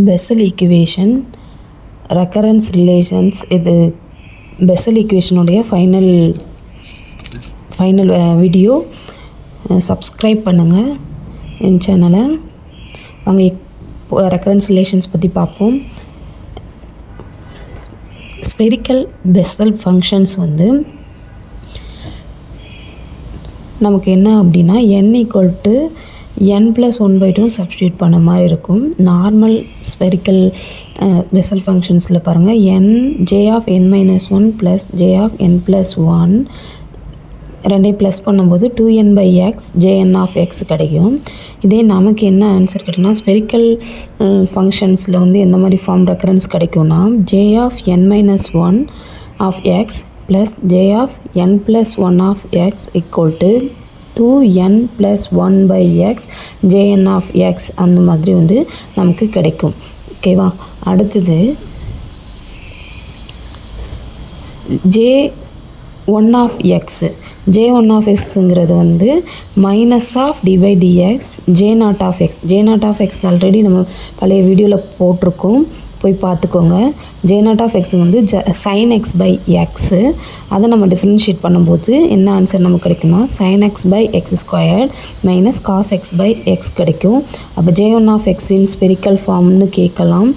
Bessel equation, recurrence relations. இது Bessel ஈக்குவேஷனுடைய final video. Subscribe பண்ணுங்கள் என் சேனலை. வாங்க ரெக்கரன்ஸ் ரிலேஷன்ஸ் பற்றி பார்ப்போம். ஸ்பெரிக்கல் பெசல் ஃபங்க்ஷன்ஸ் வந்து நமக்கு என்ன அப்படின்னா n=n+1/2 சப்ஸ்டியூட் பண்ண மாதிரி இருக்கும். நார்மல் ஸ்பெரிக்கல் பெசல் ஃபங்க்ஷன்ஸில் பாருங்கள், j(n−1) + j(n+1) ரெண்டையும் ப்ளஸ் பண்ணும்போது 2n/x jn(x) கிடைக்கும். இதே நமக்கு என்ன ஆன்சர் கிடைக்குன்னா, ஸ்பெரிக்கல் ஃபங்க்ஷன்ஸில் வந்து எந்த மாதிரி ஃபார்ம் ரெக்கரன்ஸ் கிடைக்கும்னா, j(n−1) + j(n+1) = 2n+1/x jn(x) அந்த மாதிரி வந்து நமக்கு கிடைக்கும். ஓகேவா? அடுத்தது j1(x)ங்கிறது வந்து -(d/dx) j0(x). j0(x) ஆல்ரெடி நம்ம பழைய வீடியோவில் போட்டிருக்கோம், போய் பார்த்துக்கோங்க. j0(x) வந்து sin x/x. அதை நம்ம டிஃப்ரென்ஷியேட் பண்ணும்போது என்ன ஆன்சர் நமக்கு கிடைக்கும்னா, sin x/x² - cos x/x கிடைக்கும். அப்போ j1(x) ஸ்பெரிக்கல் ஃபார்ம்னு கேட்கலாம்.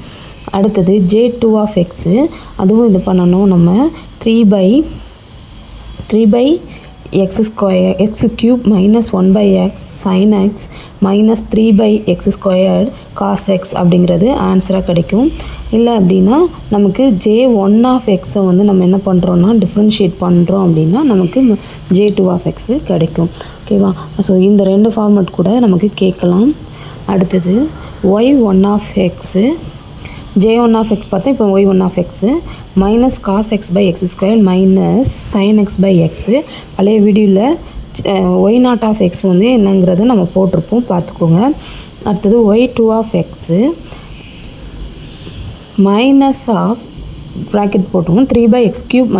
அடுத்தது j2(x), அதுவும் இது பண்ணணும் நம்ம 3/x² - 1/x sin x - 3/x² cos x அப்படிங்கிறது ஆன்சராக கிடைக்கும். இல்லை அப்படின்னா நமக்கு j1(x) வந்து நம்ம என்ன பண்ணுறோன்னா டிஃப்ரென்ஷியேட் பண்ணுறோம் அப்படின்னா நமக்கு j2(x) கிடைக்கும். ஓகேவா? ஸோ இந்த ரெண்டு ஃபார்மேட் கூட நமக்கு கேட்கலாம். அடுத்தது y1(x), j1(x) பார்த்தா இப்போ y1(x) -cos x/x² - sin x/x. பழைய வீடியோவில் y0(x) வந்து என்னங்கிறத நம்ம போட்டிருப்போம், பார்த்துக்கோங்க. அடுத்தது y2(x) ப்ராக்கெட் போட்டுருவோம் 3/x³ -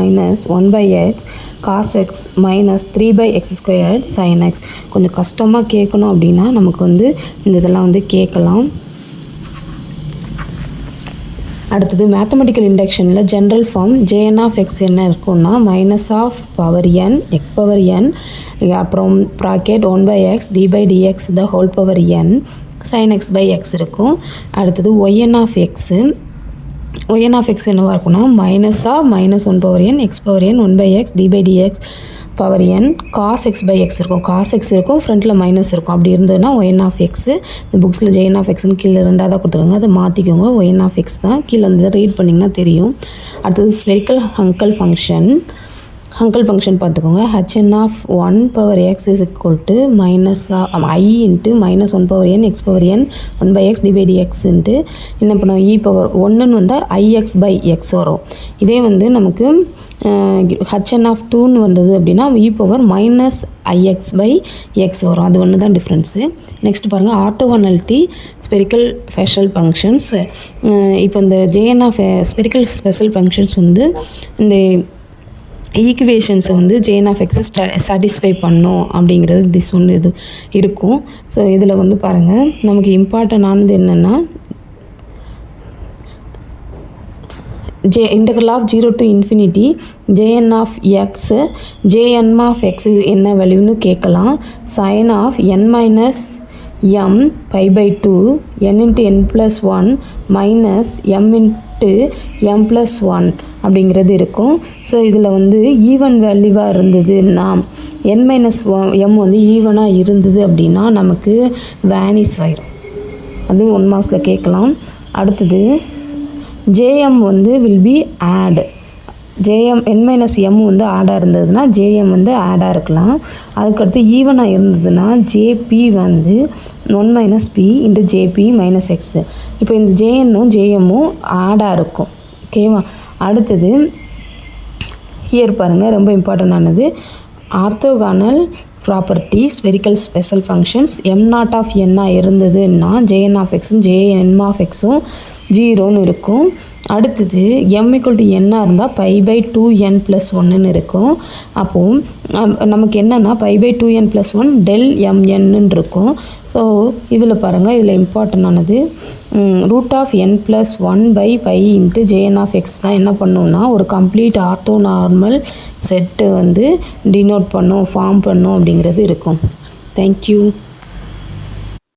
1/x cos x - 3/x² sin x. கொஞ்சம் கஷ்டமாக கேட்கணும் அப்படின்னா நமக்கு வந்து இந்த இதெல்லாம் வந்து கேட்கலாம். அடுத்தது மேத்தமெட்டிக்கல் இண்டக்ஷனில் ஜென்ரல் ஃபார்ம் jn(x) என்ன இருக்குன்னா, -(n) x⁴n அப்புறம் bracket 1/x d/dx n sin x/x இருக்கும். அடுத்தது yn(x) என்னவாக இருக்குன்னா, -(-1n x⁴n 1/x d/dx n cos x/x இருக்கும். cos x இருக்கும், ஃப்ரண்ட்டில் மைனஸ் இருக்கும். அப்படி இருந்ததுன்னா yn(x). இந்த புக்ஸில் jn(x)ன்னு கீழே ரெண்டாவதாக கொடுத்துருங்க, அதை மாற்றிக்கோங்க. yn(x) தான் கீழே வந்து ரீட் பண்ணிங்கன்னா தெரியும். அடுத்தது ஸ்பெரிக்கல் ஹங்கல் ஃபங்க்ஷன் பார்த்துக்கோங்க. hn(1)(x) = -i × -1/n x⁴n 1/x d/dx என்ன பண்ணுவோம், e⁻1ன்னு வந்தால் ix/x வரும். இதே வந்து நமக்கு hn(2)ன்னு வந்தது அப்படின்னா e⁻−ix/x வரும். அது ஒன்று தான் டிஃப்ரென்ஸு. நெக்ஸ்ட் பாருங்கள், ஆர்த்தோகனாலிட்டி ஸ்பெரிக்கல் ஸ்பெஷல் ஃபங்க்ஷன்ஸ். இப்போ இந்த ஸ்பெரிக்கல் ஸ்பெஷல் ஃபங்க்ஷன்ஸ் வந்து இந்த ஈக்குவேஷன்ஸை வந்து jn(x) சாட்டிஸ்ஃபை பண்ணும் அப்படிங்கிறது ஒன்று இது இருக்கும். ஸோ இதில் வந்து பாருங்கள், நமக்கு இம்பார்ட்டண்டானது என்னென்னா, (0 to ∞) jn(x) jn(x) என்ன வேல்யூன்னு கேட்கலாம். sin n - m π/2 n × n+1 - m+1 அப்படிங்கிறது இருக்கும். ஸோ இதில் வந்து ஈவன் வேல்யூவாக இருந்ததுன்னா, n-m வந்து ஈவனாக இருந்தது அப்படின்னா நமக்கு வேனிஸ் ஆயிரும். அது 1 மார்க்ஸில் கேட்கலாம். அடுத்தது jm வந்து வில் பி ஆட். n-m வந்து ஆடாக இருந்ததுன்னா jm வந்து ஆடாக இருக்கலாம். அதுக்கடுத்து ஈவனாக இருந்ததுன்னா jp வந்து 1 - p × jp - x. இப்போ இந்த jnனும் jmமும் ஆடாக இருக்கும். ஓகேவா? அடுத்தது ஹியர் பாருங்கள், ரொம்ப இம்பார்ட்டண்டானது orthogonal property spherical special functions m0(n) இருந்ததுன்னா jn(x) jm(x) 0ன்னு இருக்கும். அடுத்தது m = n இருந்தால் π/2n + 1ன்னு இருக்கும். அப்போது நமக்கு என்னென்னா π/2n + 1 Δmnன்னு இருக்கும். ஸோ இதில் பாருங்கள், இதில் இம்பார்ட்டண்டானது √n + 1/π × jn(x) தான் என்ன பண்ணுன்னா ஒரு கம்ப்ளீட் ஆர்த்தோனார்மல் செட்டு வந்து டினோட் பண்ணும், ஃபார்ம் பண்ணும் அப்படிங்கிறது இருக்கும். தேங்க்யூ.